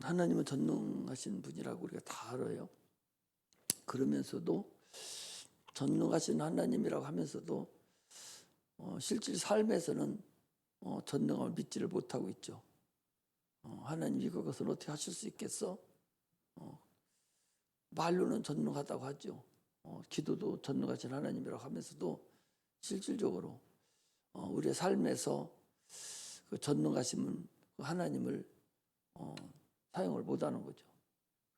하나님은 전능하신 분이라고 우리가 다 알아요. 그러면서도 전능하신 하나님이라고 하면서도 실질 삶에서는 전능함을 믿지를 못하고 있죠. 하나님 이것을 어떻게 하실 수 있겠어? 말로는 전능하다고 하죠. 기도도 전능하신 하나님이라고 하면서도 실질적으로 우리의 삶에서 그 전능하신 하나님을 사용을 못하는 거죠.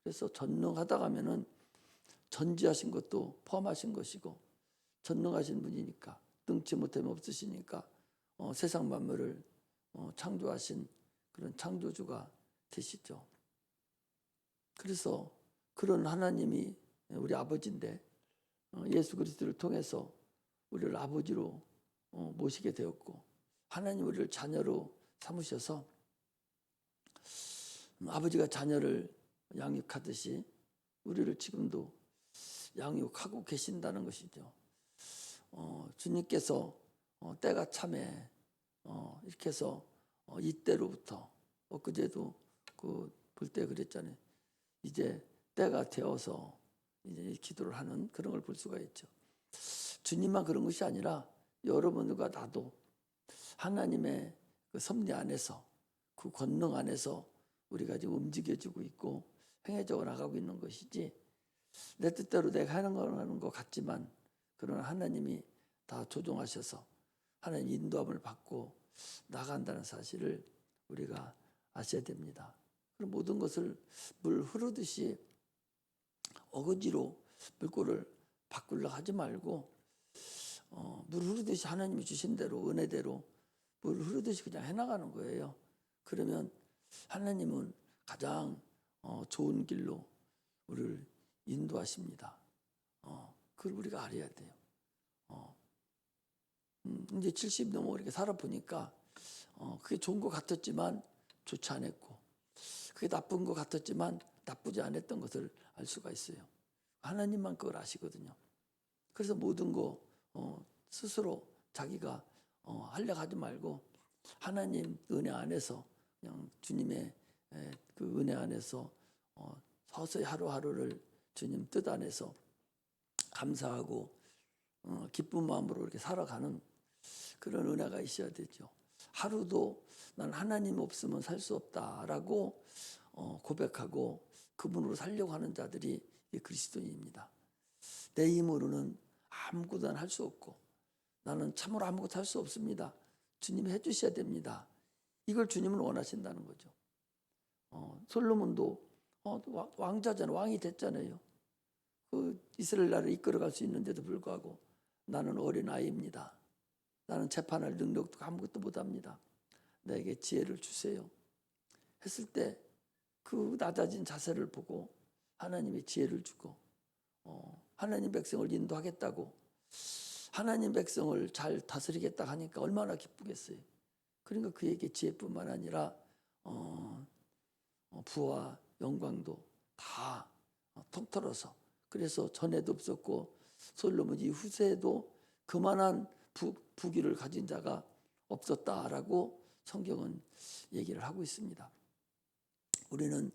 그래서 전능하다 하면은 전지하신 것도 포함하신 것이고 전능하신 분이니까 능치 못함이 없으시니까 세상 만물을 창조하신 그런 창조주가 되시죠. 그래서 그런 하나님이 우리 아버지인데 예수 그리스도를 통해서 우리를 아버지로 모시게 되었고 하나님 우리를 자녀로 삼으셔서 아버지가 자녀를 양육하듯이 우리를 지금도 양육하고 계신다는 것이죠. 주님께서 때가 참에 이렇게 해서 이때로부터 엊그제도 볼 때 그랬잖아요. 이제 때가 되어서 이제 기도를 하는 그런 걸 볼 수가 있죠. 주님만 그런 것이 아니라 여러분과 나도 하나님의 그 섭리 안에서 그 권능 안에서 우리가 지금 움직여지고 있고 행해져 나가고 있는 것이지 내 뜻대로 내가 하는 것 같지만 그러나 하나님이 다 조종하셔서 하나님 인도함을 받고 나간다는 사실을 우리가 아셔야 됩니다. 그럼 모든 것을 물 흐르듯이 어거지로 물꼬를 바꾸려고 하지 말고 물 흐르듯이 하나님이 주신 대로 은혜대로 물 흐르듯이 그냥 해나가는 거예요. 그러면 하나님은 가장 좋은 길로 우리를 인도하십니다. 그걸 우리가 알아야 돼요. 이제 70 넘어 이렇게 살아보니까 그게 좋은 것 같았지만 좋지 않았고 그게 나쁜 것 같았지만 나쁘지 않았던 것을 알 수가 있어요. 하나님만 그걸 아시거든요. 그래서 모든 거 스스로 자기가 하려고 하지 말고 하나님 은혜 안에서 그냥 주님의 그 은혜 안에서 서서히 하루하루를 주님 뜻 안에서 감사하고 기쁜 마음으로 이렇게 살아가는 그런 은혜가 있어야 되죠. 하루도 난 하나님 없으면 살 수 없다라고 고백하고 그분으로 살려고 하는 자들이 그리스도인입니다. 내 힘으로는 아무것도 할 수 없고 나는 참으로 아무것도 할 수 없습니다. 주님이 해주셔야 됩니다. 이걸 주님은 원하신다는 거죠. 솔로몬도 왕자잖아요. 왕이 됐잖아요. 그 이스라엘 나라를 이끌어갈 수 있는데도 불구하고 나는 어린아이입니다. 나는 재판할 능력도 아무것도 못합니다. 나에게 지혜를 주세요. 했을 때 그 낮아진 자세를 보고 하나님이 지혜를 주고 하나님 백성을 인도하겠다고 하나님 백성을 잘 다스리겠다 하니까 얼마나 기쁘겠어요. 그러니까 그에게 지혜뿐만 아니라 부와 영광도 다 통틀어서 그래서 전에도 없었고 솔로몬 이후세에도 그만한 부귀를 가진 자가 없었다라고 성경은 얘기를 하고 있습니다. 우리는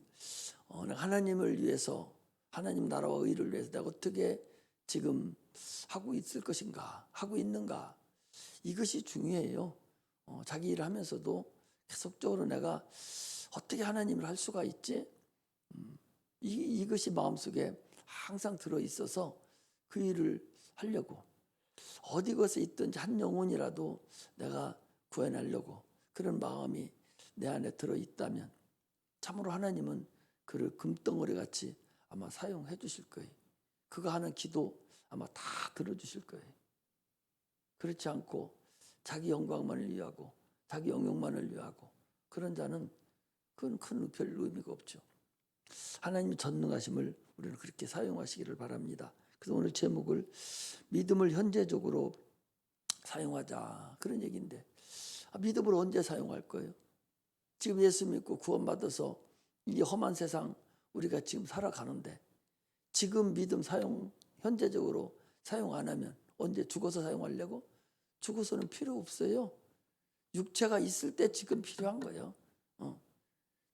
하나님을 위해서 하나님 나라와 의를 위해서 내가 어떻게 지금 하고 있을 것인가 하고 있는가 이것이 중요해요. 자기 일을 하면서도 계속적으로 내가 어떻게 하나님을 할 수가 있지? 이것이 마음속에 항상 들어있어서 그 일을 하려고 어디 곳에 있든지 한 영혼이라도 내가 구해내려고 그런 마음이 내 안에 들어있다면 참으로 하나님은 그를 금덩어리 같이 아마 사용해 주실 거예요. 그가 하는 기도 아마 다 들어주실 거예요. 그렇지 않고 자기 영광만을 위하고 자기 영역만을 위하고 그런 자는 그건 별 의미가 없죠. 하나님의 전능하심을 우리는 그렇게 사용하시기를 바랍니다. 그래서 오늘 제목을 믿음을 현재적으로 사용하자 그런 얘기인데 믿음을 언제 사용할 거예요? 지금 예수 믿고 구원받아서 이 험한 세상 우리가 지금 살아가는데 지금 믿음 사용 현재적으로 사용 안 하면 언제 죽어서 사용하려고? 죽어서는 필요 없어요. 육체가 있을 때 지금 필요한 거예요.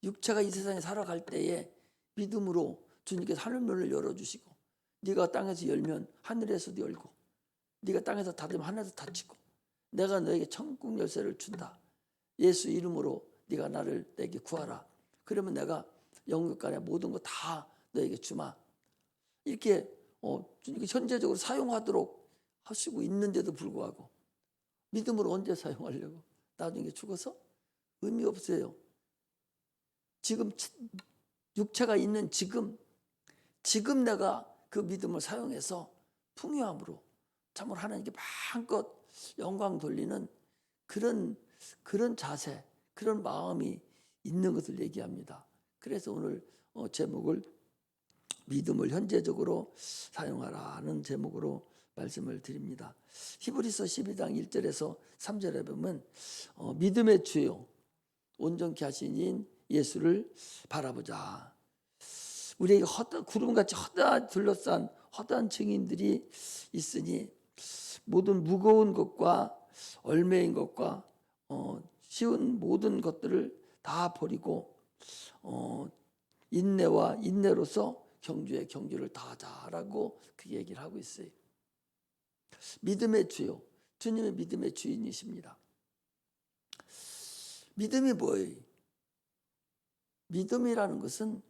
육체가 이 세상에 살아갈 때에 믿음으로 주님께서 하늘문을 열어주시고, 네가 땅에서 열면 하늘에서도 열고, 네가 땅에서 닫으면 하늘에서 닫히고, 내가 너에게 천국 열쇠를 준다. 예수 이름으로 네가 나를 내게 구하라. 그러면 내가 영육간의 모든 거 다 너에게 주마. 이렇게 현재적으로 사용하도록 하시고 있는데도 불구하고 믿음으로 언제 사용하려고? 나중에 죽어서? 의미 없어요. 지금 육체가 있는 지금 내가 그 믿음을 사용해서 풍요함으로 참으로 하나님께 마음껏 영광 돌리는 그런 자세, 그런 마음이 있는 것을 얘기합니다. 그래서 오늘 제목을 믿음을 현재적으로 사용하라는 제목으로 말씀을 드립니다. 히브리서 12장 1절에서 3절에 보면 믿음의 주요 온전케 하신 예수를 바라보자. 우리에게 구름같이 둘러싼 허다한 증인들이 있으니 모든 무거운 것과 얼매인 것과 쉬운 모든 것들을 다 버리고 인내와 인내로서 경주의 경주를 다하자라고 그 얘기를 하고 있어요. 믿음의 주요, 주님의 믿음의 주인이십니다. 믿음이 뭐예요? 믿음이라는 것은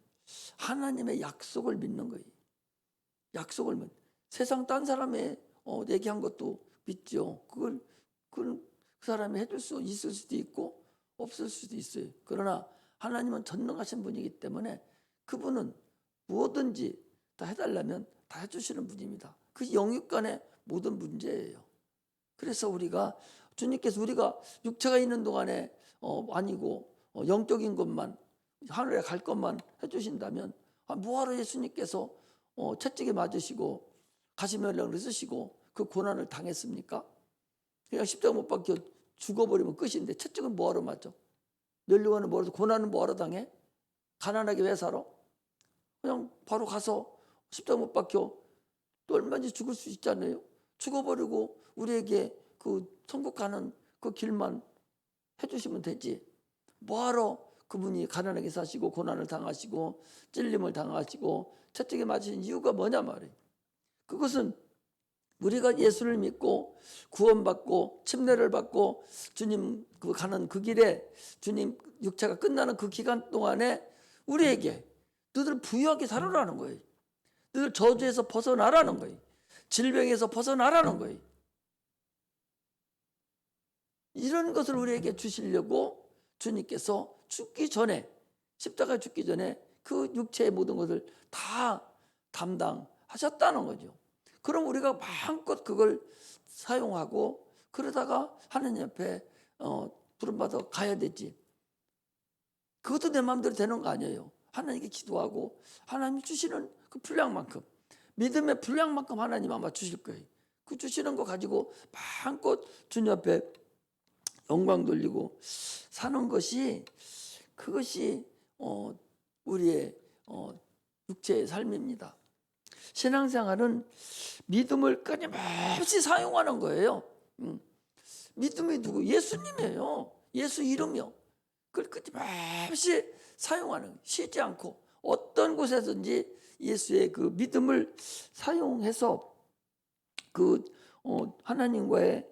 하나님의 약속을 믿는 거예요. 약속을 믿는. 세상 딴 사람의 얘기한 것도 믿죠. 그걸 그 사람이 해줄 수 있을 수도 있고 없을 수도 있어요. 그러나 하나님은 전능하신 분이기 때문에 그분은 무엇든지 다 해달라면 다 해주시는 분입니다. 그 영육간의 모든 문제예요. 그래서 주님께서 우리가 육체가 있는 동안에 아니고 영적인 것만 하늘에 갈 것만 해주신다면 뭐하러 예수님께서 채찍에 맞으시고 가시면령을 쓰시고 그 고난을 당했습니까? 그냥 십자가 못 박혀 죽어버리면 끝인데 채찍은 뭐하러 맞죠? 멸류관은 뭐하러, 고난은 뭐하러 당해? 가난하게 왜 살아? 그냥 바로 가서 십자가 못 박혀 또 얼마든지 죽을 수 있잖아요. 죽어버리고 우리에게 그 천국 가는 그 길만 해주시면 되지. 뭐하러 그분이 가난하게 사시고 고난을 당하시고 찔림을 당하시고 채찍에 맞으신 이유가 뭐냐 말이에요. 그것은 우리가 예수를 믿고 구원받고 침례를 받고 주님 가는 그 길에 주님 육체가 끝나는 그 기간 동안에 우리에게 너희들 부유하게 살아라는 거예요. 너희들 저주에서 벗어나라는 거예요. 질병에서 벗어나라는 거예요. 이런 것을 우리에게 주시려고 주님께서 죽기 전에, 십자가에 죽기 전에 그 육체의 모든 것을 다 담당하셨다는 거죠. 그럼 우리가 마음껏 그걸 사용하고 그러다가 하나님 앞에 부름받아 가야 되지. 그것도 내 마음대로 되는 거 아니에요. 하나님께 기도하고 하나님 주시는 그 분량만큼, 믿음의 분량만큼 하나님 아마 주실 거예요. 그 주시는 거 가지고 마음껏 주님 앞에 영광 돌리고 사는 것이, 그것이 우리의 육체의 삶입니다. 신앙생활은 믿음을 끊임없이 사용하는 거예요. 믿음이 누구? 예수님이에요. 예수 이름이요. 그걸 끊임없이 사용하는, 쉬지 않고 어떤 곳에든지 예수의 그 믿음을 사용해서 하나님과의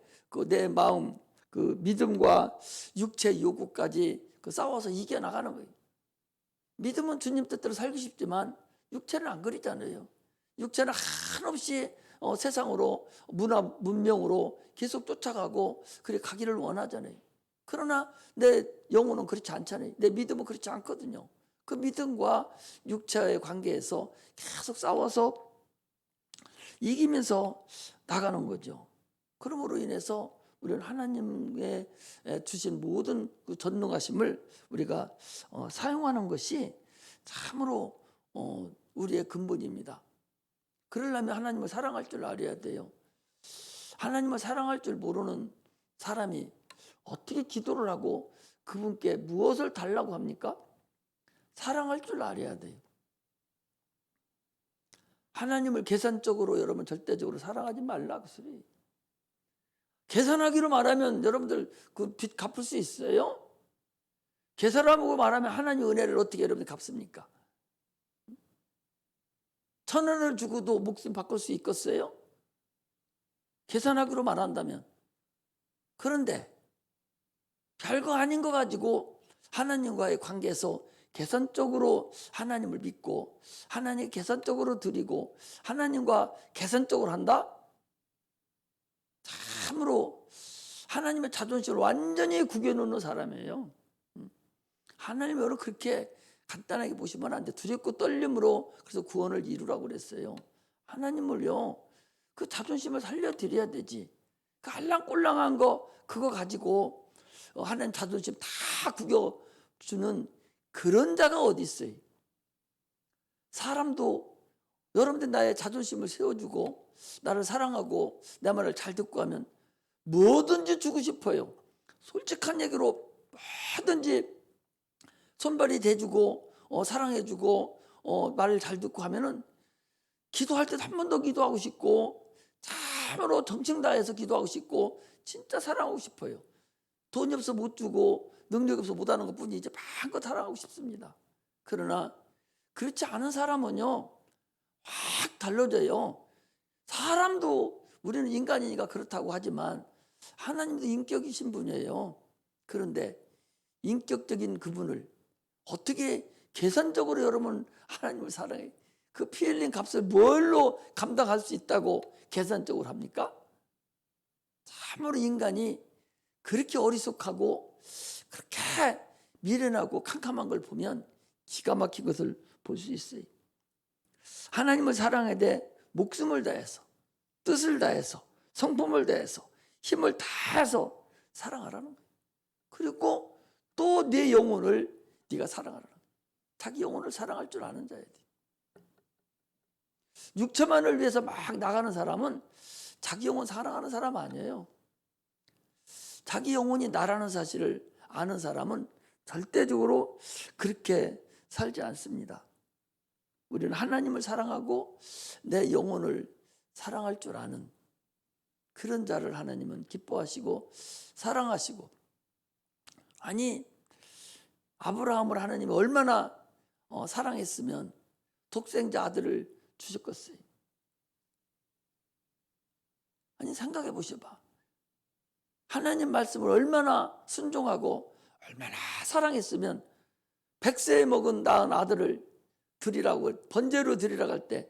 내 마음, 그 믿음과 육체 요구까지 싸워서 이겨나가는 거예요. 믿음은 주님 뜻대로 살고 싶지만 육체는 안 그리잖아요. 육체는 한없이 세상으로 문명으로 계속 쫓아가고 그래 가기를 원하잖아요. 그러나 내 영혼은 그렇지 않잖아요. 내 믿음은 그렇지 않거든요. 그 믿음과 육체의 관계에서 계속 싸워서 이기면서 나가는 거죠. 그러므로 인해서 우리는 하나님의 주신 모든 그 전능하심을 우리가 사용하는 것이 참으로 우리의 근본입니다. 그러려면 하나님을 사랑할 줄 알아야 돼요. 하나님을 사랑할 줄 모르는 사람이 어떻게 기도를 하고 그분께 무엇을 달라고 합니까? 사랑할 줄 알아야 돼요. 하나님을 계산적으로 여러분 절대적으로 사랑하지 말라 그 소리. 계산하기로 말하면 여러분들 그 빚 갚을 수 있어요? 계산하고 말하면 하나님의 은혜를 어떻게 여러분이 갚습니까? 1,000원을 주고도 목숨 바꿀 수 있겠어요? 계산하기로 말한다면. 그런데 별거 아닌 거 가지고 하나님과의 관계에서 계산적으로 하나님을 믿고 하나님 계산적으로 드리고 하나님과 계산적으로 한다? 참으로 하나님의 자존심을 완전히 구겨놓는 사람이에요. 하나님이 여러분 그렇게 간단하게 보시면 안 돼. 두렵고 떨림으로 그래서 구원을 이루라고 그랬어요. 하나님을요, 그 자존심을 살려드려야 되지. 그 알랑꼴랑한 거 그거 가지고 하나님 자존심 다 구겨주는 그런 자가 어디 있어요? 사람도 여러분들 나의 자존심을 세워주고 나를 사랑하고 내 말을 잘 듣고 하면 뭐든지 주고 싶어요. 솔직한 얘기로 뭐든지 손발이 대주고 사랑해주고 말을 잘 듣고 하면은 기도할 때 한 번 더 기도하고 싶고 참으로 정성 다해서 기도하고 싶고 진짜 사랑하고 싶어요. 돈이 없어 못 주고 능력이 없어 못하는 것뿐이 이제 마음껏 사랑하고 싶습니다. 그러나 그렇지 않은 사람은요 확 달라져요. 사람도 우리는 인간이니까 그렇다고 하지만 하나님도 인격이신 분이에요. 그런데 인격적인 그분을 어떻게 계산적으로 여러분 하나님을 사랑해? 그 피 흘린 값을 뭘로 감당할 수 있다고 계산적으로 합니까? 참으로 인간이 그렇게 어리석하고 그렇게 미련하고 캄캄한 걸 보면 기가 막힌 것을 볼 수 있어요. 하나님을 사랑해야 돼. 목숨을 다해서 뜻을 다해서 성품을 다해서 힘을 다해서 사랑하라는 거예요. 그리고 또 내 영혼을 네가 사랑하라는 거예요. 자기 영혼을 사랑할 줄 아는 자야 돼. 6천만을 위해서 막 나가는 사람은 자기 영혼 사랑하는 사람 아니에요. 자기 영혼이 나라는 사실을 아는 사람은 절대적으로 그렇게 살지 않습니다. 우리는 하나님을 사랑하고 내 영혼을 사랑할 줄 아는 그런 자를 하나님은 기뻐하시고 사랑하시고, 아니 아브라함을 하나님이 얼마나 사랑했으면 독생자 아들을 주셨겠어요. 아니 생각해 보셔봐. 하나님 말씀을 얼마나 순종하고 얼마나 사랑했으면 100세에 먹은 낳은 아들을 드리라고 번제로 드리라고 할 때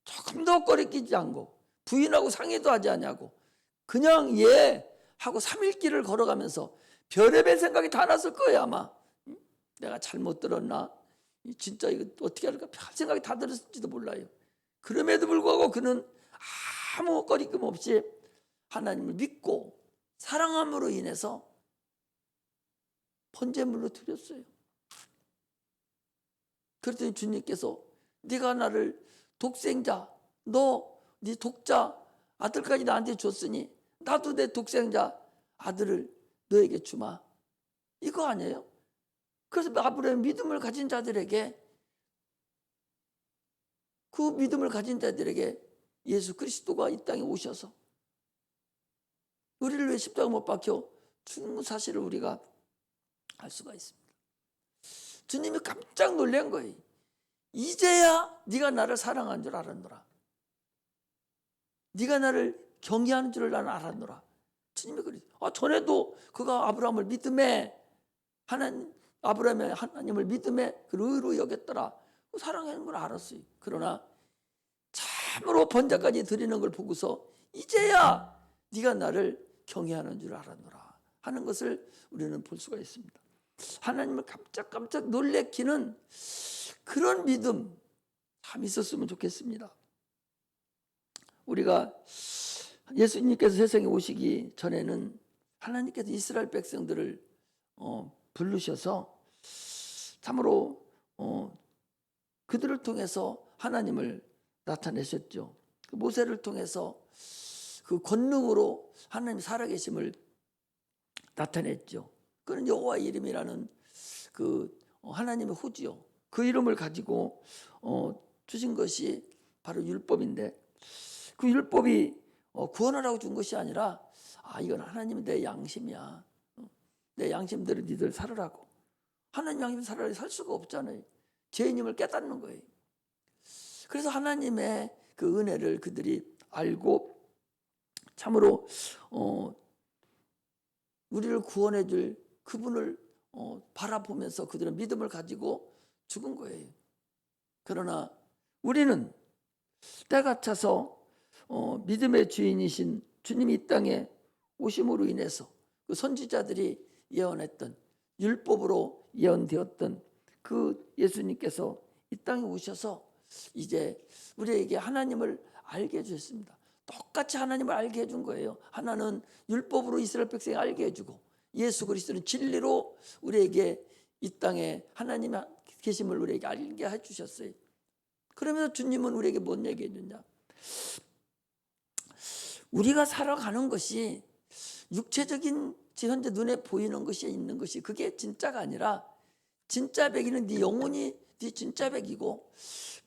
조금도 꺼리끼지 않고 부인하고 상의도 하지 않냐고 그냥 예 하고 3일 길을 걸어가면서 별의별 생각이 다 났을 거예요. 아마 내가 잘못 들었나, 진짜 이거 어떻게 할까, 별 생각이 다 들었을지도 몰라요. 그럼에도 불구하고 그는 아무 꺼리낌 없이 하나님을 믿고 사랑함으로 인해서 번제물로 드렸어요. 그랬더니 주님께서 네가 나를 독생자, 네 독자 아들까지 나한테 줬으니 나도 내 독생자 아들을 너에게 주마. 이거 아니에요? 그래서 아브라함 믿음을 가진 자들에게, 그 믿음을 가진 자들에게 예수 그리스도가 이 땅에 오셔서 우리를 위해 십자가 못 박혀 죽은 사실을 우리가 알 수가 있습니다. 주님이 깜짝 놀란 거예요. 이제야 네가 나를 사랑하는 줄 알았노라. 네가 나를 경외하는 줄을 나는 알았노라. 주님이 그러죠. 전에도 그가 아브라함을 믿음에 아브라함의 하나님을 믿음에 그 의로 여겼더라. 사랑하는 걸 알았어요. 그러나 참으로 번제까지 드리는 걸 보고서 이제야 네가 나를 경외하는 줄 알았노라 하는 것을 우리는 볼 수가 있습니다. 하나님을 깜짝깜짝 놀래키는 그런 믿음 참 있었으면 좋겠습니다. 우리가 예수님께서 세상에 오시기 전에는 하나님께서 이스라엘 백성들을 부르셔서 참으로 그들을 통해서 하나님을 나타내셨죠. 모세를 통해서 그 권능으로 하나님 살아계심을 나타냈죠. 그는 여호와 이름이라는 그 하나님의 후지요. 그 이름을 가지고 주신 것이 바로 율법인데, 그 율법이 구원하라고 준 것이 아니라 이건 하나님의 내 양심이야. 내 양심대로 니들 살으라고. 하나님 아니면 차라리 살 수가 없잖아요. 죄인임을 깨닫는 거예요. 그래서 하나님의 그 은혜를 그들이 알고 참으로 우리를 구원해 줄 그분을 바라보면서 그들은 믿음을 가지고 죽은 거예요. 그러나 우리는 때가 차서 믿음의 주인이신 주님이 이 땅에 오심으로 인해서 그 선지자들이 예언했던 율법으로 예언되었던 그 예수님께서 이 땅에 오셔서 이제 우리에게 하나님을 알게 해주셨습니다. 똑같이 하나님을 알게 해준 거예요. 하나는 율법으로 이스라엘 백성이 알게 해주고 예수 그리스도는 진리로 우리에게 이 땅에 하나님의 계심을 우리에게 알게 해주셨어요. 그러면서 주님은 우리에게 뭔 얘기해 주냐? 우리가 살아가는 것이 육체적인 현재 눈에 보이는 것이 있는 것이 그게 진짜가 아니라 진짜 백이는 네 영혼이 네 진짜 백이고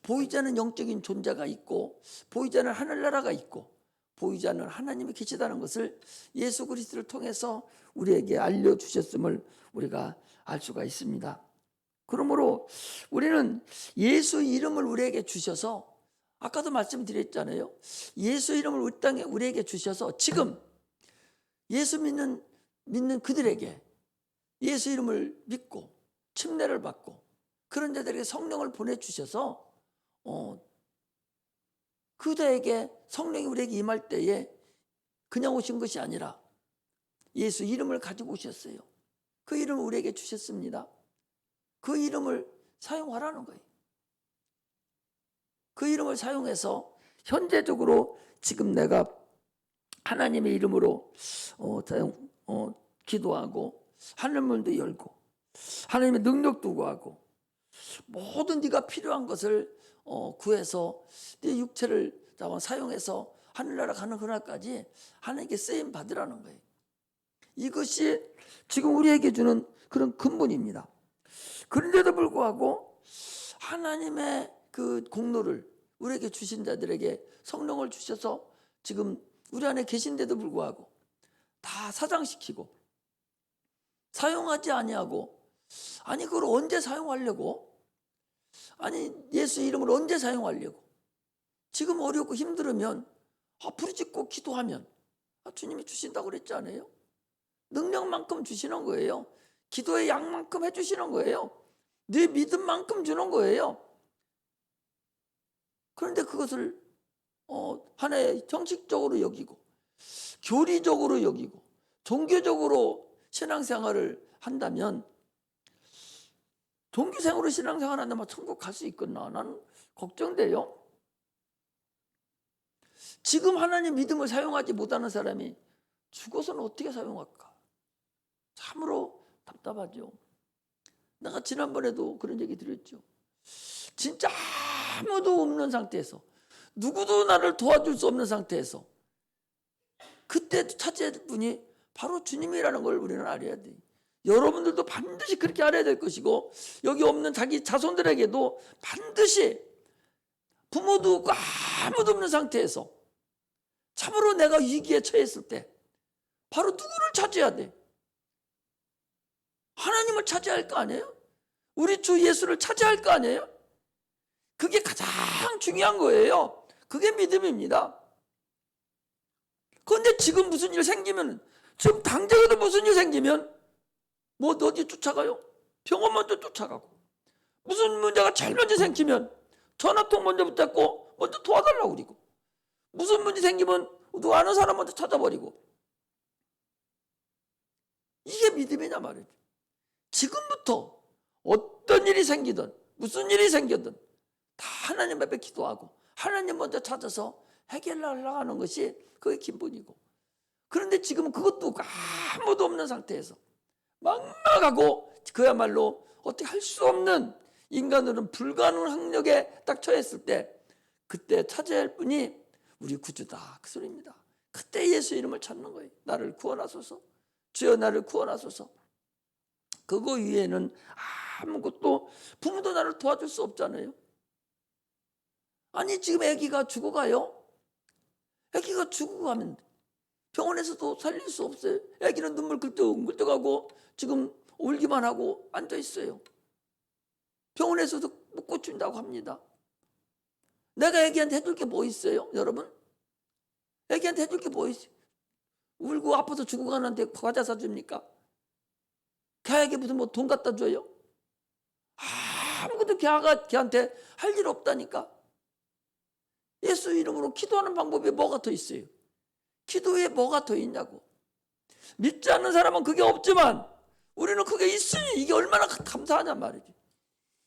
보이지 않는 영적인 존재가 있고 보이지 않는 하늘나라가 있고 보이지 않는 하나님이 계시다는 것을 예수 그리스도를 통해서 우리에게 알려주셨음을 우리가 알 수가 있습니다. 그러므로 우리는 예수 이름을 우리에게 주셔서 아까도 말씀드렸잖아요. 예수 이름을 우리 땅에 우리에게 주셔서 지금 예수 믿는 그들에게 예수 이름을 믿고 침례를 받고 그런 자들에게 성령을 보내주셔서 그들에게 성령이 우리에게 임할 때에 그냥 오신 것이 아니라 예수 이름을 가지고 오셨어요. 그 이름을 우리에게 주셨습니다. 그 이름을 사용하라는 거예요. 그 이름을 사용해서 현재적으로 지금 내가 하나님의 이름으로 기도하고 하늘문도 열고 하나님의 능력도 구하고 모든 네가 필요한 것을 구해서 네 육체를 사용해서 하늘나라 가는 그날까지 하나님께 쓰임 받으라는 거예요. 이것이 지금 우리에게 주는 그런 근본입니다. 그런데도 불구하고 하나님의 그 공로를 우리에게 주신 자들에게 성령을 주셔서 지금 우리 안에 계신데도 불구하고 다 사장시키고 사용하지 아니하고 아니 그걸 언제 사용하려고 아니 예수 이름을 언제 사용하려고 지금 어렵고 힘들으면 부르짖고 기도하면 주님이 주신다고 그랬지 않아요? 능력만큼 주시는 거예요. 기도의 양만큼 해주시는 거예요. 네 믿음만큼 주는 거예요. 그런데 그것을 하나의 형식적으로 여기고 교리적으로 여기고 종교적으로 신앙생활을 한다면 종교생활로 신앙생활 한다면 천국 갈 수 있겠나? 나는 걱정돼요. 지금 하나님 믿음을 사용하지 못하는 사람이 죽어서는 어떻게 사용할까? 참으로 답답하죠. 내가 지난번에도 그런 얘기 드렸죠. 진짜 아무도 없는 상태에서 누구도 나를 도와줄 수 없는 상태에서 그때 찾아야 될 분이 바로 주님이라는 걸 우리는 알아야 돼. 여러분들도 반드시 그렇게 알아야 될 것이고 여기 없는 자기 자손들에게도 반드시 부모도 없고 아무도 없는 상태에서 참으로 내가 위기에 처했을 때 바로 누구를 찾아야 돼? 하나님을 찾아야 할 거 아니에요? 우리 주 예수를 찾아야 할 거 아니에요? 그게 가장 중요한 거예요. 그게 믿음입니다. 그런데 지금 무슨 일 생기면 지금 당장에도 무슨 일 생기면 뭐 어디 쫓아가요? 병원 먼저 쫓아가고 무슨 문제가 제일 먼저 생기면 전화통 먼저 붙잡고 먼저 도와달라고 그러고 무슨 문제 생기면 누구 아는 사람 먼저 찾아버리고 이게 믿음이냐 말이죠. 지금부터 어떤 일이 생기든 무슨 일이 생기든 다 하나님 앞에 기도하고 하나님 먼저 찾아서 해결하려고 하는 것이 그게 기본이고 그런데 지금 그것도 아무도 없는 상태에서 막막하고 그야말로 어떻게 할 수 없는 인간으로는 불가능한 학력에 딱 처했을 때 그때 찾아야 할 분이 우리 구주다 그 소리입니다. 그때 예수 이름을 찾는 거예요. 나를 구원하소서 주여 나를 구원하소서. 그거 위에는 아무것도 부모도 나를 도와줄 수 없잖아요. 아니 지금 아기가 죽어가요. 아기가 죽어가면 병원에서도 살릴 수 없어요. 아기는 눈물 글떡글떡하고 지금 울기만 하고 앉아 있어요. 병원에서도 못 고친다고 합니다. 내가 애기한테 해줄 게 뭐 있어요, 여러분? 애기한테 해줄 게 뭐 있어요? 울고 아파서 죽어가는데 과자 사줍니까? 걔에게 무슨 뭐 돈 갖다 줘요? 아무것도 걔한테 할 일 없다니까. 예수 이름으로 기도하는 방법이 뭐가 더 있어요? 기도에 뭐가 더 있냐고. 믿지 않는 사람은 그게 없지만 우리는 그게 있으니 이게 얼마나 감사하냐 말이지.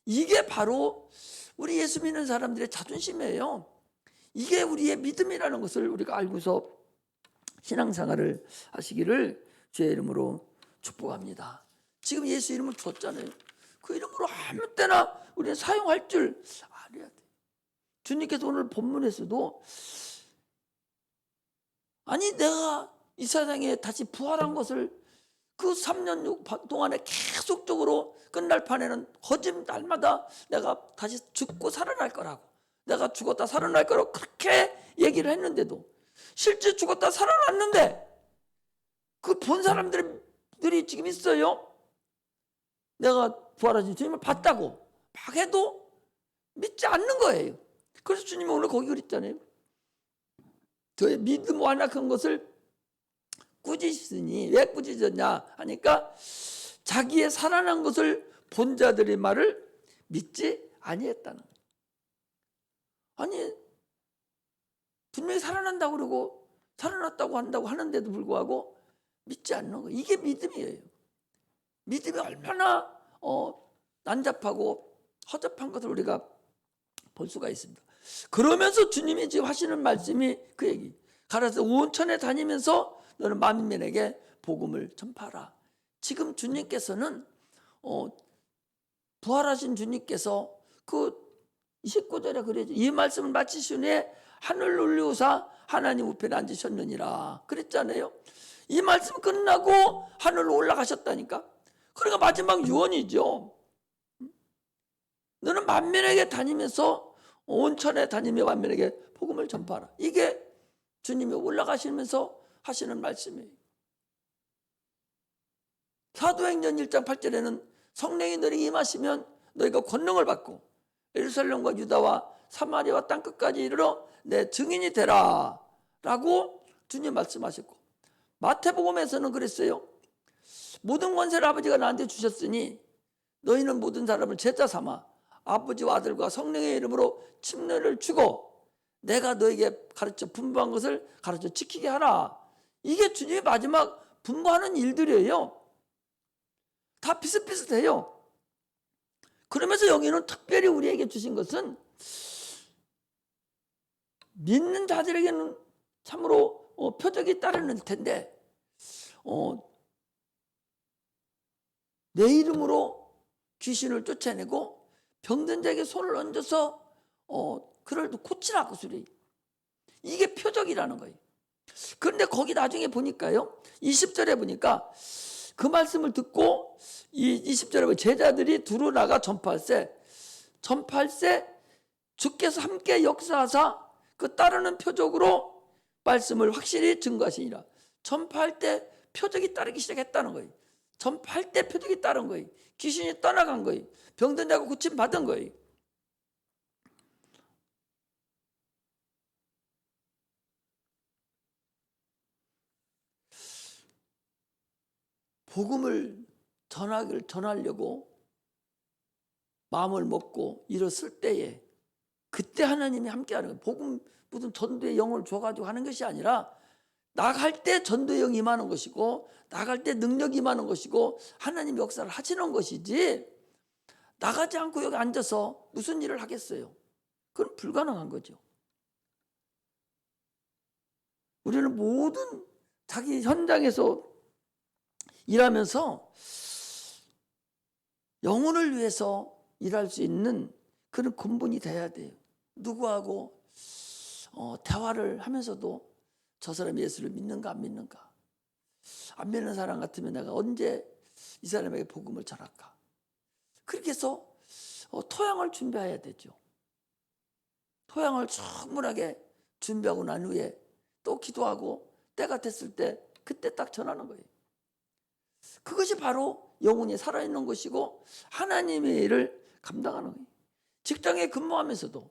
이게 바로 우리 예수 믿는 사람들의 자존심이에요. 이게 우리의 믿음이라는 것을 우리가 알고서 신앙생활을 하시기를 주의 이름으로 축복합니다. 지금 예수 이름을 줬잖아요. 그 이름으로 아무 때나 우리는 사용할 줄 알아야 돼. 주님께서 오늘 본문에서도 아니 내가 이 세상에 다시 부활한 것을 그 3년 동안에 계속적으로 끝날 판에는 거짓 날마다 내가 다시 죽고 살아날 거라고, 내가 죽었다 살아날 거라고 그렇게 얘기를 했는데도 실제 죽었다 살아났는데 그 본 사람들이 지금 있어요. 내가 부활하신 주님을 봤다고 막 해도 믿지 않는 거예요. 그래서 주님이 오늘 거기 그랬잖아요. 저의 믿음 완악한 것을 꾸짖으니 왜 꾸짖었냐 하니까 자기의 살아난 것을 본 자들의 말을 믿지 아니했다는 거예요. 아니 분명히 살아난다고 그러고 살아났다고 한다고 하는데도 불구하고 믿지 않는 거예요. 이게 믿음이에요. 믿음이 얼마나 난잡하고 허접한 것을 우리가 볼 수가 있습니다. 그러면서 주님이 지금 하시는 말씀이 그 얘기. 가라서 온 천에 다니면서 너는 만민에게 복음을 전파하라. 지금 주님께서는 부활하신 주님께서 그 29절에 그러죠. 이 말씀을 마치신 후에 하늘 올리우사 하나님 우편에 앉으셨느니라 그랬잖아요. 이 말씀 끝나고 하늘로 올라가셨다니까. 그러니까 마지막 유언이죠. 너는 만민에게 다니면서 온 천에 다니며 만민에게 복음을 전파하라. 이게 주님이 올라가시면서 하시는 말씀이에요. 사도행전 1장 8절에는 성령이 너에게 임하시면 너희가 권능을 받고 예루살렘과 유다와 사마리아와 땅끝까지 이르러 내 증인이 되라 라고 주님 말씀하셨고, 마태복음에서는 그랬어요. 모든 권세를 아버지가 나한테 주셨으니 너희는 모든 사람을 제자 삼아 아버지와 아들과 성령의 이름으로 침례를 주고 내가 너에게 가르쳐 분부한 것을 가르쳐 지키게 하라. 이게 주님의 마지막 분부하는 일들이에요. 다 비슷비슷해요. 그러면서 여기는 특별히 우리에게 주신 것은 믿는 자들에게는 참으로 표적이 따르는 텐데 내 이름으로 귀신을 쫓아내고 병든 자에게 손을 얹어서 그를 고치라고 소리. 이게 표적이라는 거예요. 그런데 거기 나중에 보니까요, 20절에 보니까 그 말씀을 듣고 이 20절에 제자들이 두루 나가 전파할세 주께서 함께 역사하사 그 따르는 표적으로 말씀을 확실히 증거하시니라. 전파할 때 표적이 따르기 시작했다는 거예요. 전파할 때 표적이 따른 거예요. 귀신이 떠나간 거예요. 병든 자가 고침 받은 거예요. 복음을 전하려고 마음을 먹고 일었을 때에 그때 하나님이 함께하는 거예요. 복음 무슨 전도의 영을 줘가지고 하는 것이 아니라 나갈 때 전도의 영이 임하는 것이고 나갈 때 능력이 임하는 것이고 하나님 역사를 하시는 것이지, 나가지 않고 여기 앉아서 무슨 일을 하겠어요? 그건 불가능한 거죠. 우리는 모든 자기 현장에서 일하면서 영혼을 위해서 일할 수 있는 그런 근본이 돼야 돼요. 누구하고 대화를 하면서도 저 사람이 예수를 믿는가 안 믿는가. 안 믿는 사람 같으면 내가 언제 이 사람에게 복음을 전할까. 그렇게 해서 토양을 준비해야 되죠. 토양을 충분하게 준비하고 난 후에 또 기도하고 때가 됐을 때 그때 딱 전하는 거예요. 그것이 바로 영혼이 살아있는 것이고 하나님의 일을 감당하는 거예요. 직장에 근무하면서도,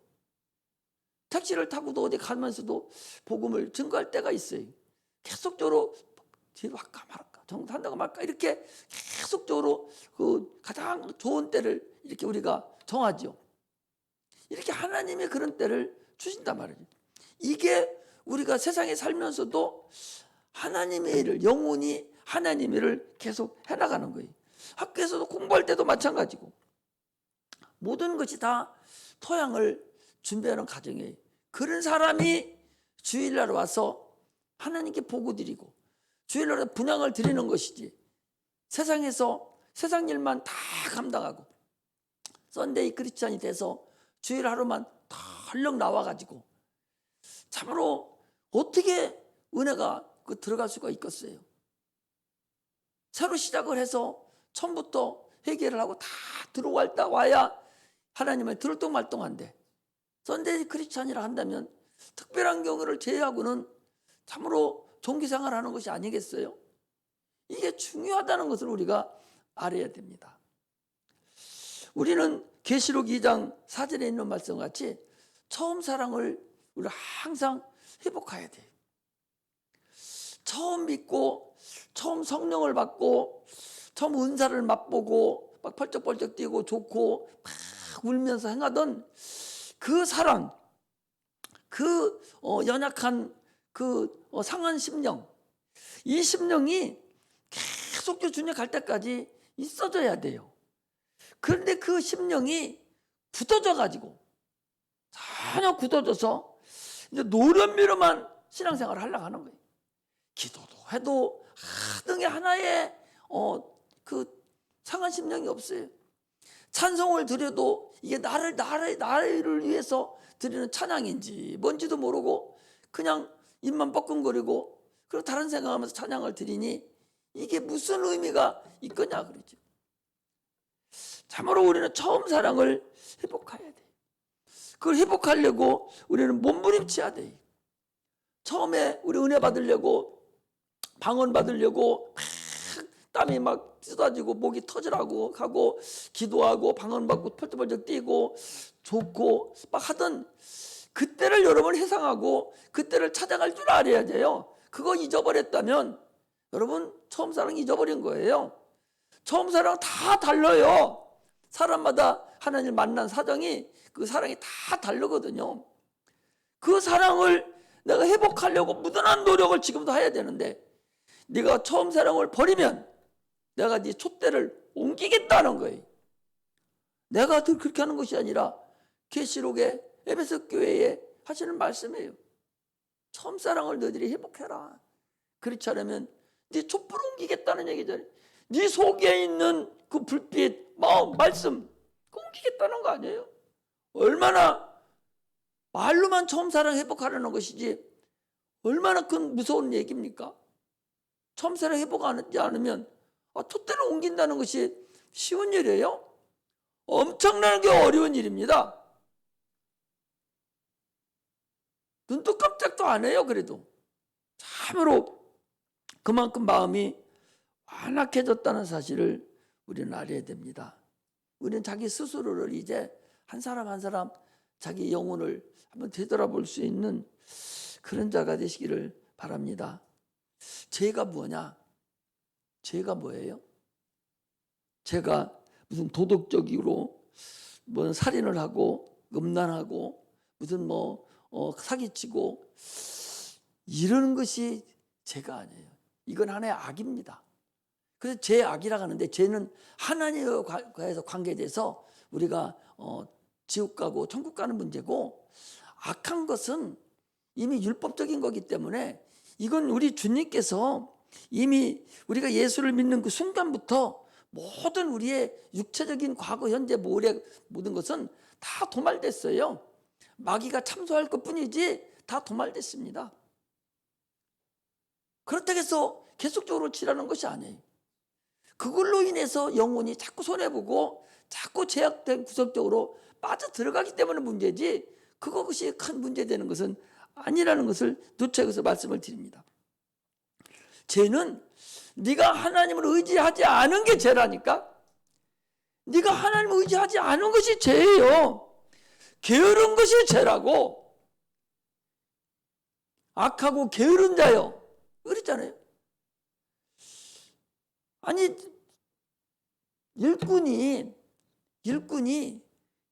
택시를 타고도 어디 가면서도 복음을 증거할 때가 있어요. 계속적으로 뒤로 할까 말까, 정한다고 말까, 이렇게 계속적으로 그 가장 좋은 때를 이렇게 우리가 정하죠. 이렇게 하나님의 그런 때를 주신단 말이죠. 이게 우리가 세상에 살면서도 하나님의 일을, 영혼이 하나님의 일을 계속 해나가는 거예요. 학교에서도 공부할 때도 마찬가지고, 모든 것이 다 토양을 준비하는 과정이에요. 그런 사람이 주일날 와서 하나님께 보고 드리고 주일날에 분향을 드리는 것이지, 세상에서 세상 일만 다 감당하고 썬데이 크리스찬이 돼서 주일 하루만 덜렁 나와가지고 참으로 어떻게 은혜가 들어갈 수가 있겠어요? 새로 시작을 해서 처음부터 회개를 하고 다 들어왔다 와야 하나님을 들을똥말똥한데, 썬데이 크리스찬이라 한다면 특별한 경우를 제외하고는 참으로 종기생활을 하는 것이 아니겠어요? 이게 중요하다는 것을 우리가 알아야 됩니다. 우리는 계시록 2장 4절에 있는 말씀 같이 처음 사랑을 우리가 항상 회복해야 돼요. 처음 믿고 처음 성령을 받고 처음 은사를 맛보고 막 펄쩍펄쩍 뛰고 좋고 막 울면서 행하던 그 사랑, 그 연약한 그 상한 심령, 이 심령이 계속 주님 갈 때까지 있어져야 돼요. 그런데 그 심령이 굳어져 가지고 전혀 굳어져서 이제 노련미로만 신앙생활을 하려고 하는 거예요. 기도도 해도 등에 하나의 그 상한 심령이 없어요. 찬송을 드려도 이게 나를 위해서 드리는 찬양인지 뭔지도 모르고 그냥 입만 뻐끔거리고 그리고 다른 생각하면서 찬양을 드리니 이게 무슨 의미가 있겠냐 그러죠. 참으로 우리는 처음 사랑을 회복해야 돼. 그걸 회복하려고 우리는 몸부림쳐야 돼. 처음에 우리 은혜 받으려고, 방언 받으려고 막 땀이 막 쏟아지고 목이 터지라고 하고 기도하고 방언 받고 펄쩍펄쩍 뛰고 좋고 막 하던 그때를 여러분 회상하고 그때를 찾아갈 줄 알아야 돼요. 그거 잊어버렸다면 여러분 처음 사랑 잊어버린 거예요. 처음 사랑 다 달라요. 사람마다 하나님 만난 사정이, 그 사랑이 다 다르거든요. 그 사랑을 내가 회복하려고 무던한 노력을 지금도 해야 되는데, 네가 처음 사랑을 버리면 내가 네 촛대를 옮기겠다는 거예요. 내가 그렇게 하는 것이 아니라 계시록의 에베소 교회에 하시는 말씀이에요. 처음 사랑을 너희들이 회복해라. 그렇지 않으면 네 촛불을 옮기겠다는 얘기잖아요. 네 속에 있는 그 불빛, 마음, 말씀 옮기겠다는 거 아니에요? 얼마나 말로만 처음 사랑 회복하려는 것이지 얼마나 큰 무서운 얘기입니까? 처음 사랑 회복하지 않으면 촛대를 옮긴다는 것이 쉬운 일이에요? 엄청나게 어려운 일입니다. 눈도 깜짝도 안 해요. 그래도 참으로 그만큼 마음이 완악해졌다는 사실을 우리는 알아야 됩니다. 우리는 자기 스스로를 이제 한 사람 한 사람 자기 영혼을 한번 되돌아볼 수 있는 그런 자가 되시기를 바랍니다. 죄가 뭐냐? 죄가 뭐예요? 죄가 무슨 도덕적으로 뭐 살인을 하고 음란하고 무슨 사기치고 이러는 것이 죄가 아니에요. 이건 하나의 악입니다. 그래서 죄악이라고 하는데, 죄는 하나님과의 관계돼서 우리가 지옥 가고 천국 가는 문제고, 악한 것은 이미 율법적인 거기 때문에 이건 우리 주님께서 이미 우리가 예수를 믿는 그 순간부터 모든 우리의 육체적인 과거, 현재, 모래 모든 것은 다 도말됐어요. 마귀가 참소할 것뿐이지 다 도말됐습니다. 그렇다고 해서 계속적으로 치라는 것이 아니에요. 그걸로 인해서 영혼이 자꾸 손해보고 자꾸 제약된 구석적으로 빠져들어가기 때문에 문제지, 그것이 큰 문제되는 것은 아니라는 것을 누차해서 말씀을 드립니다. 죄는 네가 하나님을 의지하지 않은 게 죄라니까. 네가 하나님을 의지하지 않은 것이 죄예요. 게으른 것이 죄라고. 악하고 게으른 자요. 그랬잖아요. 아니, 일꾼이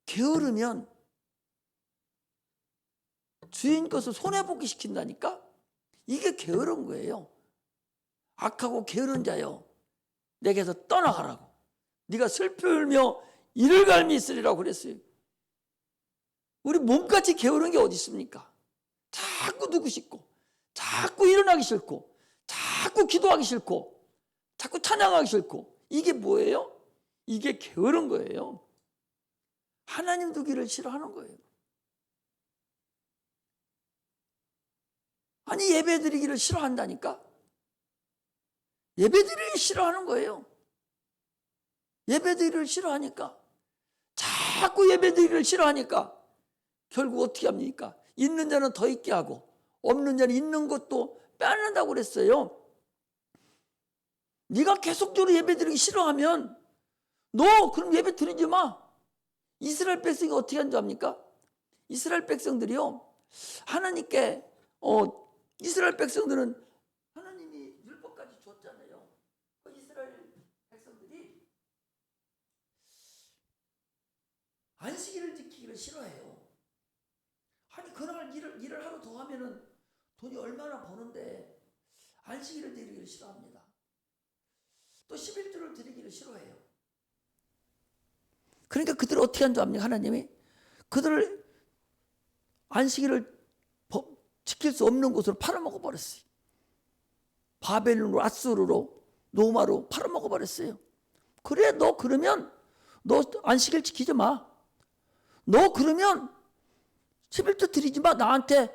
게으르면 주인 것을 손해보기 시킨다니까. 이게 게으른 거예요. 악하고 게으른 자요, 내게서 떠나가라고. 네가 슬피 울며 이를 갈미 있으리라고 그랬어요. 우리 몸같이 게으른 게 어디 있습니까? 자꾸 누구 싶고, 자꾸 일어나기 싫고, 자꾸 기도하기 싫고, 자꾸 찬양하기 싫고. 이게 뭐예요? 이게 게으른 거예요. 하나님 두기를 싫어하는 거예요. 아니, 예배드리기를 싫어한다니까. 예배드리기를 싫어하는 거예요. 예배드리기를 싫어하니까, 자꾸 예배드리기를 싫어하니까 결국 어떻게 합니까? 있는 자는 더 있게 하고 없는 자는 있는 것도 빼앗는다고 그랬어요. 네가 계속적으로 예배드리기 싫어하면 너 그럼 예배드리지 마. 이스라엘 백성이 어떻게 한 줄 압니까? 이스라엘 백성들이요, 하나님께 이스라엘 백성들은 하나님이 율법까지 줬잖아요. 이스라엘 백성들이 안식일을 지키기를 싫어해요. 아니, 그날 일을 하루 더 하면은 돈이 얼마나 버는데 안식일을 드리기를 싫어합니다. 또 11조를 드리기를 싫어해요. 그러니까 그들을 어떻게 한 줄 압니까? 하나님이 그들을 안식일을 지킬 수 없는 곳으로 팔아먹어 버렸어요. 바벨론으로, 아수르로, 로마로 팔아먹어 버렸어요. 그래, 너 그러면 너 안식일 지키지 마. 너 그러면 11조 드리지 마. 나한테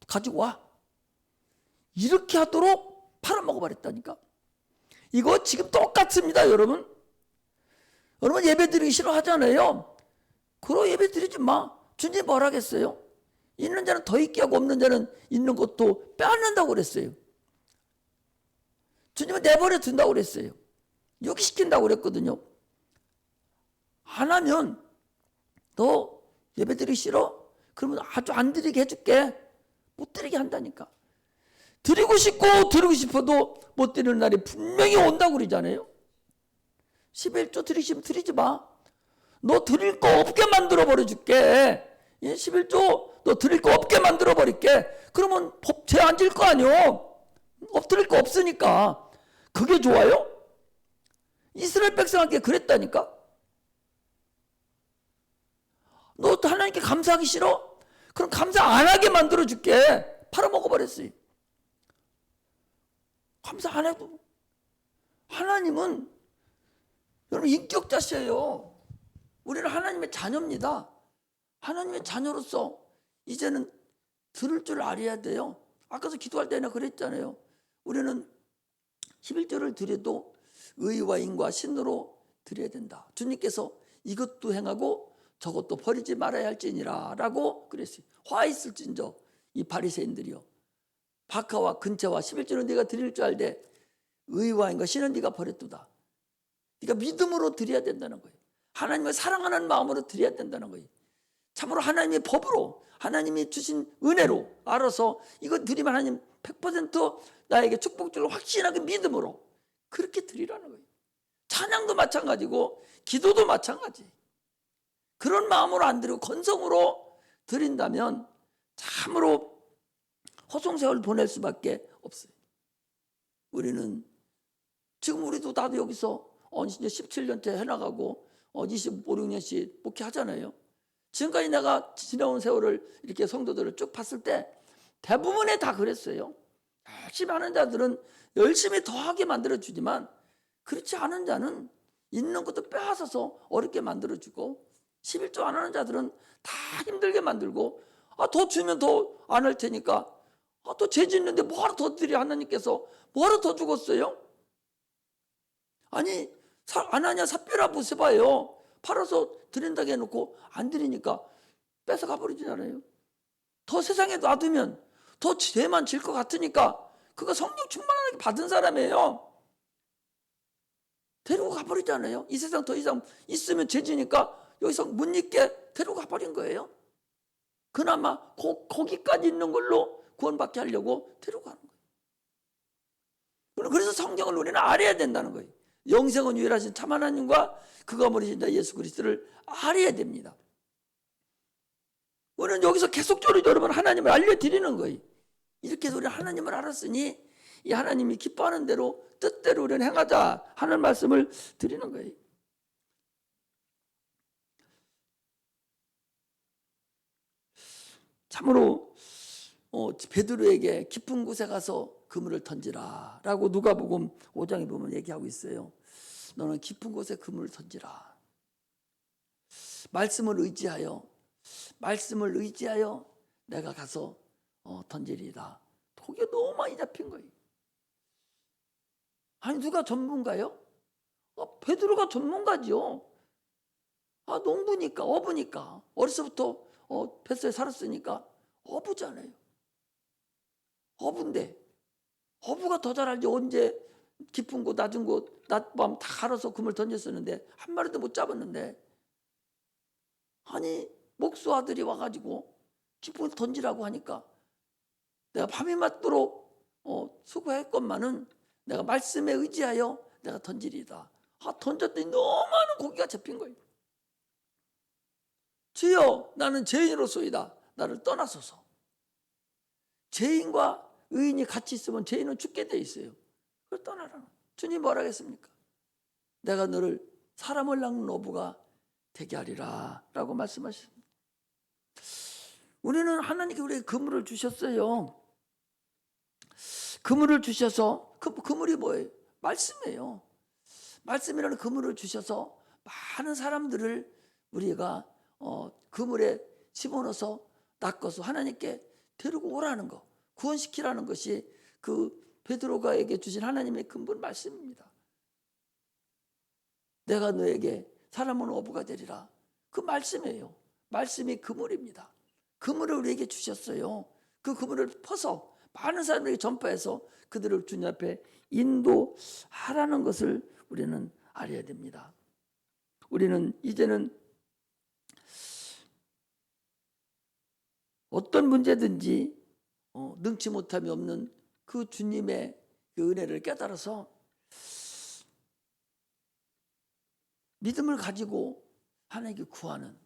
가지고 와. 이렇게 하도록 팔아먹어 버렸다니까. 이거 지금 똑같습니다, 여러분. 여러분 예배 드리기 싫어하잖아요. 그럼 예배 드리지 마. 주님 뭘 하겠어요? 있는 자는 더 있게 하고 없는 자는 있는 것도 빼앗는다고 그랬어요. 주님은 내버려 둔다고 그랬어요. 유기시킨다고 그랬거든요. 안 하면 너 예배 드리기 싫어? 그러면 아주 안 드리게 해줄게. 못 드리게 한다니까. 드리고 싶어도 못 드리는 날이 분명히 온다고 그러잖아요. 11조 드리시면 드리지 마. 너 드릴 거 없게 만들어 버려 줄게. 11조 너 드릴 거 없게 만들어 버릴게. 그러면 죄 안 질 거 아니요. 드릴 거 없으니까. 그게 좋아요? 이스라엘 백성한테 그랬다니까. 너 하나님께 감사하기 싫어? 그럼 감사 안 하게 만들어 줄게. 팔아먹어 버렸어요. 감사 안 해도. 하나님은 여러분 인격자시에요. 우리는 하나님의 자녀입니다. 하나님의 자녀로서 이제는 들을 줄 알아야 돼요. 아까도 기도할 때나 그랬잖아요. 우리는 11조를 드려도 의와 인과 신으로 드려야 된다. 주님께서 이것도 행하고 저것도 버리지 말아야 할지니라 라고 그랬어요. 화 있을진저 이 바리새인들이요, 박하와 근처와 11조는 네가 드릴 줄 알되 의와 인과 신은 네가 버렸도다. 네가 믿음으로 드려야 된다는 거예요. 하나님을 사랑하는 마음으로 드려야 된다는 거예요. 참으로 하나님의 법으로, 하나님이 주신 은혜로 알아서 이거 드리면 하나님 100% 나에게 축복 줄 확신하게 믿음으로 그렇게 드리라는 거예요. 찬양도 마찬가지고 기도도 마찬가지. 그런 마음으로 안 드리고 건성으로 드린다면 참으로 허송세월 보낼 수밖에 없어요. 우리는 지금 우리도 나도 여기서 이제 17년째 해나가고 25, 6년씩 목회하잖아요. 지금까지 내가 지나온 세월을 이렇게 성도들을 쭉 봤을 때 대부분에 다 그랬어요. 열심히 하는 자들은 열심히 더하게 만들어주지만 그렇지 않은 자는 있는 것도 빼앗아서 어렵게 만들어주고 11조 안 하는 자들은 다 힘들게 만들고 더 주면 더 안 할 테니까 또 죄 짓는데 뭐하러 더 드리. 하나님께서 뭐하러 더 죽었어요? 아니 아나니아 삽비라 보세봐요. 팔아서 드린다고 해놓고 안 드리니까 뺏어가 버리잖아요. 더 세상에 놔두면 더 죄만 질 것 같으니까 그가 성령 충만하게 받은 사람이에요. 데리고 가버리잖아요. 이 세상 더 이상 있으면 죄지니까 여기서 못 있게 데리고 가버린 거예요. 그나마 거기까지 있는 걸로 구원받게 하려고 데리고 가는 거예요. 그래서 성경을 우리는 알아야 된다는 거예요. 영생은 유일하신 참 하나님과 그가 머리신 자 예수 그리스도를 알아야 됩니다. 우리는 여기서 계속적으로 여러분 하나님을 알려드리는 거예요. 이렇게 우리 하나님을 알았으니 이 하나님이 기뻐하는 대로 뜻대로 우리는 행하자 하는 말씀을 드리는 거예요. 참으로 베드로에게 깊은 곳에 가서 그물을 던지라 라고 누가복음 5장에 보면 얘기하고 있어요. 너는 깊은 곳에 그물을 던지라. 말씀을 의지하여 내가 가서 던지리라. 독에 너무 많이 잡힌 거예요. 아니 누가 전문가요? 베드로가 전문가죠. 농부니까 어부니까 어려서부터 뱃속에 살았으니까 어부잖아요. 어부인데 어부가 더 잘 알지. 언제 깊은 곳 낮은 곳 낮밤 다 갈아서 그물 던졌었는데 한 마리도 못 잡았는데, 아니 목수 아들이 와가지고 깊은 곳 던지라고 하니까 내가 밤이 맞도록 수고했건만은 내가 말씀에 의지하여 내가 던지리다. 던졌더니 너무 많은 고기가 잡힌 거예요. 주여 나는 죄인으로소이다. 나를 떠나소서. 죄인과 의인이 같이 있으면 죄인은 죽게 돼 있어요. 그걸 떠나라. 주님 뭐라 하겠습니까? 내가 너를 사람을 낚는 어부가 되게 하리라 라고 말씀하십니다. 우리는 하나님께 우리에게 그물을 주셨어요. 그물을 주셔서 그물이 뭐예요? 말씀이에요. 말씀이라는 그물을 주셔서 많은 사람들을 우리가 그물에 집어넣어서 낚아서 하나님께 데리고 오라는 거, 구원시키라는 것이 그 베드로가에게 주신 하나님의 근본 말씀입니다. 내가 너에게 사람은 어부가 되리라. 그 말씀이에요. 말씀이 그물입니다. 그물을 우리에게 주셨어요. 그 그물을 퍼서 많은 사람들에게 전파해서 그들을 주님 앞에 인도하라는 것을 우리는 알아야 됩니다. 우리는 이제는 어떤 문제든지 능치 못함이 없는 그 주님의 그 은혜를 깨달아서 믿음을 가지고 하나님께 구하는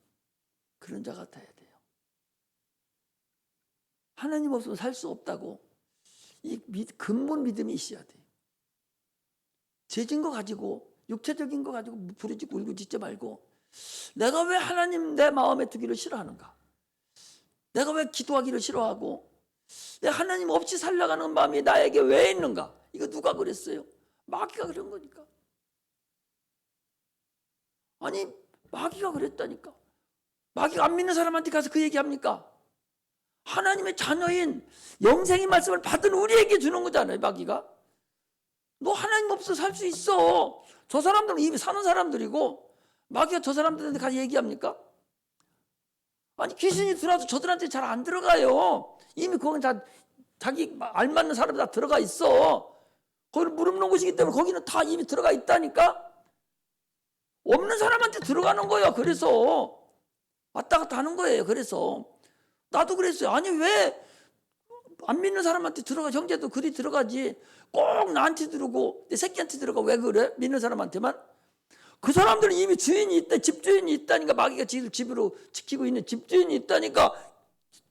그런 자가 돼야 돼요. 하나님 없으면 살 수 없다고 이 근본 믿음이 있어야 돼요. 죄진 거 가지고 육체적인 거 가지고 부르짖고 울고짖지 말고 내가 왜 하나님 내 마음에 두기를 싫어하는가? 내가 왜 기도하기를 싫어하고 내 하나님 없이 살아가는 마음이 나에게 왜 있는가? 이거 누가 그랬어요? 마귀가 그런 거니까. 아니 마귀가 그랬다니까. 마귀가 안 믿는 사람한테 가서 그 얘기합니까? 하나님의 자녀인 영생의 말씀을 받은 우리에게 주는 거잖아요. 마귀가. 너 하나님 없어 살 수 있어. 저 사람들은 이미 사는 사람들이고 마귀가 저 사람들한테 가서 얘기합니까? 아니 귀신이 들어와도 저들한테 잘 안 들어가요. 이미 그건 다 자기 알맞는 사람이 다 들어가 있어. 거기를 무릎 놓은 곳이기 때문에 거기는 다 이미 들어가 있다니까. 없는 사람한테 들어가는 거야. 그래서 왔다 갔다 하는 거예요. 그래서 나도 그랬어요. 아니 왜 안 믿는 사람한테 들어가? 형제도 그리 들어가지. 꼭 나한테 들어오고 내 새끼한테 들어가. 왜 그래? 믿는 사람한테만. 그 사람들은 이미 주인이 있다. 집주인이 있다니까. 마귀가 집으로 지키고 있는 집주인이 있다니까.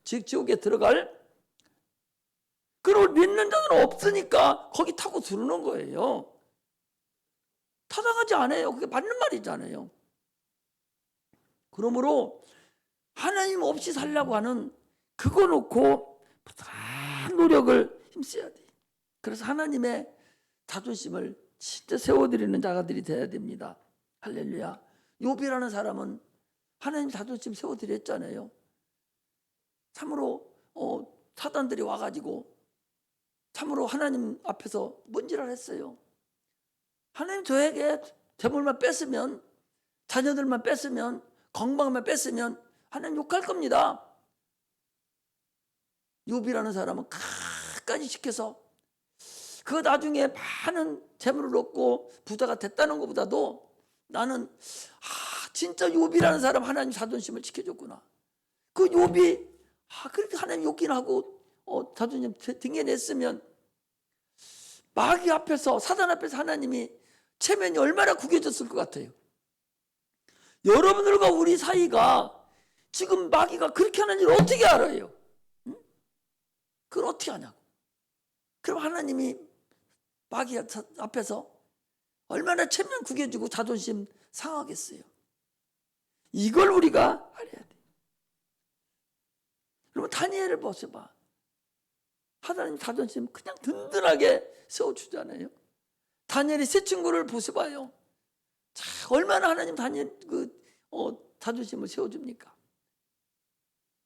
지옥에 들어갈. 그걸 믿는 자는 없으니까 거기 타고 들어오는 거예요. 타당하지 않아요. 그게 맞는 말이잖아요. 그러므로 하나님 없이 살려고 하는 그거 놓고 부단한 노력을 힘써야 돼. 그래서 하나님의 자존심을 진짜 세워드리는 자가들이 돼야 됩니다. 할렐루야. 욥이라는 사람은 하나님 자존심 세워드렸잖아요. 참으로 사단들이 와가지고 참으로 하나님 앞에서 문지를 했어요. 하나님 저에게 재물만 뺐으면, 자녀들만 뺐으면, 건강만 뺐으면 하나님 욕할 겁니다. 욥이라는 사람은 끝까지 지켜서 그 나중에 많은 재물을 얻고 부자가 됐다는 것보다도 나는 진짜 욥이라는 사람 하나님 자존심을 지켜줬구나. 그 욥이 그렇게 하나님 욕인하고 자존심 등에냈으면 마귀 앞에서 사단 앞에서 하나님이 체면이 얼마나 구겨졌을 것 같아요. 여러분들과 우리 사이가 지금 마귀가 그렇게 하는 일을 어떻게 알아요? 응? 그걸 어떻게 하냐고. 그럼 하나님이 마귀 앞에서 얼마나 체면 구겨지고 자존심 상하겠어요. 이걸 우리가 알아야 돼. 여러분 다니엘을 보셔봐. 하나님 자존심 그냥 든든하게 세워주잖아요. 다니엘이 세 친구를 보셔봐요. 얼마나 하나님 다니엘 자존심을 세워줍니까?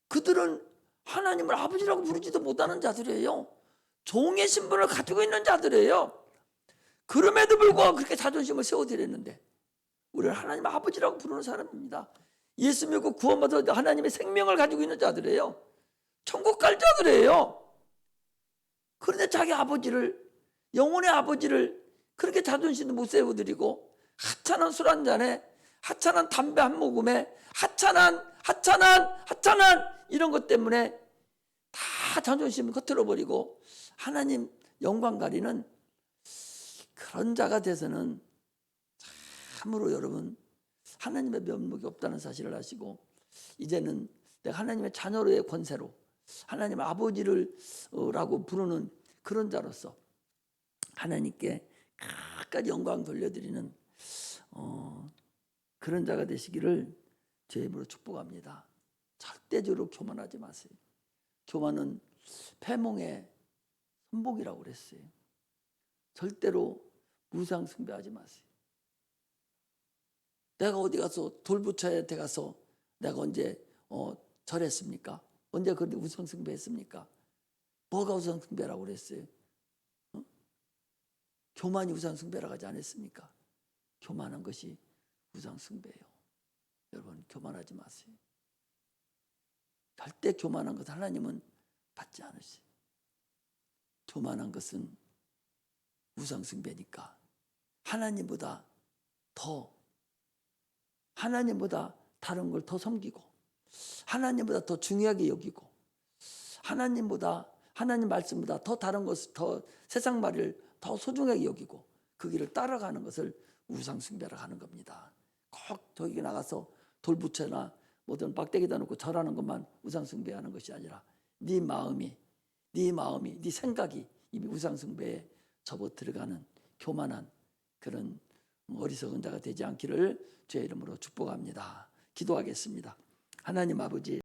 그들은 하나님을 아버지라고 부르지도 못하는 자들이에요. 종의 신분을 가지고 있는 자들이에요. 그럼에도 불구하고 그렇게 자존심을 세워드렸는데 우리는 하나님 아버지라고 부르는 사람입니다. 예수 믿고 구원받아 하나님의 생명을 가지고 있는 자들이에요. 천국 갈 자들이에요. 그런데 자기 아버지를, 영혼의 아버지를 그렇게 자존심도 못 세워드리고 하찮은 술 한 잔에, 하찮은 담배 한 모금에, 하찮은 이런 것 때문에 다 자존심을 겉들어버리고 하나님 영광 가리는 그런 자가 돼서는 참으로 여러분 하나님의 면목이 없다는 사실을 아시고 이제는 내가 하나님의 자녀로의 권세로 하나님 아버지라고 부르는 그런 자로서 하나님께 끝까지 영광 돌려드리는 그런 자가 되시기를 주의 이름으로 축복합니다. 절대적으로 교만하지 마세요. 교만은 패몽의 선복이라고 그랬어요. 절대로 무상 숭배하지 마세요. 내가 어디 가서 돌부처에 가서 내가 언제 절했습니까? 언제 그런데 우상 숭배했습니까? 뭐가 우상 숭배라고 그랬어요? 교만이 우상 숭배라고 하지 않았습니까? 교만한 것이 우상 숭배예요. 여러분 교만하지 마세요. 절대 교만한 것 하나님은 받지 않으세요. 교만한 것은 우상 숭배니까 하나님보다 다른 걸 더 섬기고 하나님보다 더 중요하게 여기고 하나님 말씀보다 더 다른 것을 더 세상 말을 더 소중하게 여기고 그 길을 따라가는 것을 우상 숭배라고 하는 겁니다. 꼭 저기 나가서 돌부처나 뭐든 빡대기다 놓고 절하는 것만 우상 숭배하는 것이 아니라 네 마음이 네 생각이 이미 우상 숭배에 접어 들어가는 교만한 그런 어리석은 자가 되지 않기를 주의 이름으로 축복합니다. 기도하겠습니다. 하나님 아버지